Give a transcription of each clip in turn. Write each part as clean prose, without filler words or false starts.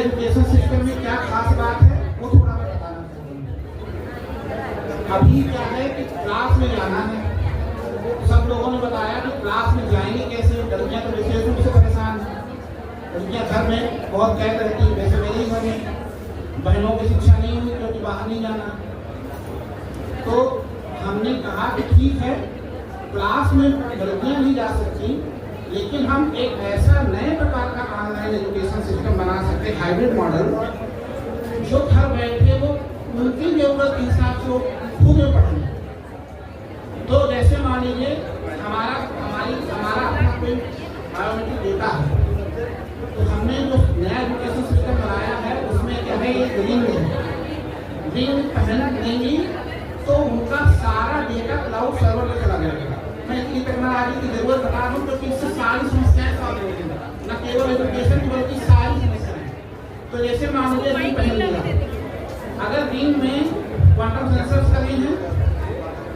Education system में क्या खास बात है वो थोड़ा मैं बताना चाहूँगा। अभी क्या है कि क्लास में जाना है, सब लोगों ने बताया कि क्लास में जाएंगे कैसे। लड़कियां तो विशेष रूप से परेशान हैं। लड़कियां घर में बहुत कैद रहती है, वैसे मेरे ही घर में बहनों की शिक्षा नहीं हुई क्योंकि बाहर नहीं जाना। तो हमने कहा कि ठीक है, क्लास में लड़कियां नहीं जा सकती, लेकिन हम एक ऐसा नए प्रकार का ऑनलाइन एजुकेशन सिस्टम बना सकते हैं, हाइब्रिड मॉडल, जो घर बैठे वो उनकी जरूरत के हिसाब से वो खुद में पढ़ें। तो जैसे मान लीजिए हमारा अपना कोई बायोमेट्रिक डेटा है, तो हमने जो नया एजुकेशन सिस्टम बनाया है उसमें क्या है, ये रिंग पहन देंगी तो उनका सारा डेटा क्लाउड सर्वर में चला जाएगा। मैं इतनी टेक्नोलॉजी की जरूरत बता दूं क्योंकि इससे सारी समस्याएं सॉल्व होगी, न केवल एजुकेशन की बल्कि सारी समस्याएं। तो जैसे मान लीजिए रिंग पहन लिया, अगर रिंग में क्वांटम सेंसर्स लगे हैं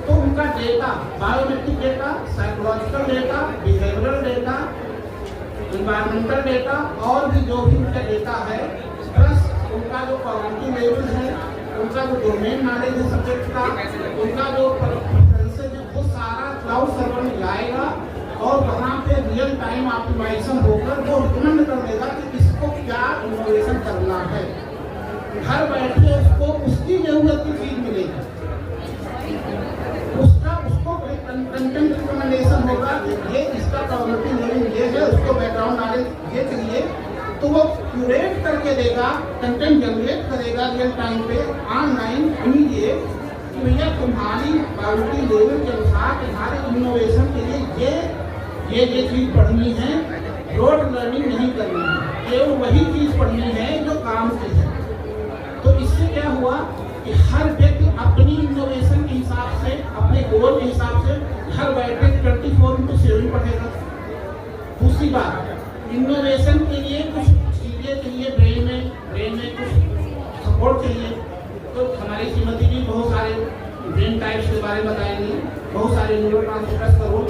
तो उनका data, biometric data, psychological data, behavioural data, environmental data और भी जो भी उनका डेटा है, प्लस उनका जो कॉग्निटिव लेवल है, उनका जो डोमेन नॉलेज है सब्जेक्ट का, उनका जो प्रेफरेंसेस है, वो सारा क्लाउड सर्वर में जाएगा और वहाँ पे रियल टाइम ऑप्टिमाइजेशन होकर वो रिकमेंड कर देगा कि किसको क्या इनोवेशन करना है। घर बैठे उसको उसकी जरूरत की चीज मिलेगी, उसको कंटेंट रिकमेंडेशन होगा, ये इसका कॉग्निटिव लेवल ये है, उसको बैकग्राउंड नॉलेज ये चाहिए, तो वो क्यूरेट करके देगा, कंटेंट जनरेट करेगा रियल टाइम पे ऑनलाइन इमीडिएट कि भैया तुम्हारी क्वालिटी लेवल के अनुसार तुम्हारे इनोवेशन के लिए ये चीज पढ़नी है, रोड लर्निंग नहीं करनी है, केवल वही चीज पढ़नी है जो काम की है। तो इससे क्या हुआ कि हर व्यक्ति अपनी इनोवेशन के हिसाब से, अपने गोल के हिसाब से घर बैठे 24/7 पढ़ेगा। दूसरी बात, इनोवेशन के लिए कुछ चीजें चाहिए, ब्रेन में कुछ सपोर्ट चाहिए। तो हमारी श्रीमती जी बहुत सारे ब्रेन टाइप्स के बारे में बताएंगी, बहुत सारे न्यूरोट्रांसमीटर्स का रोल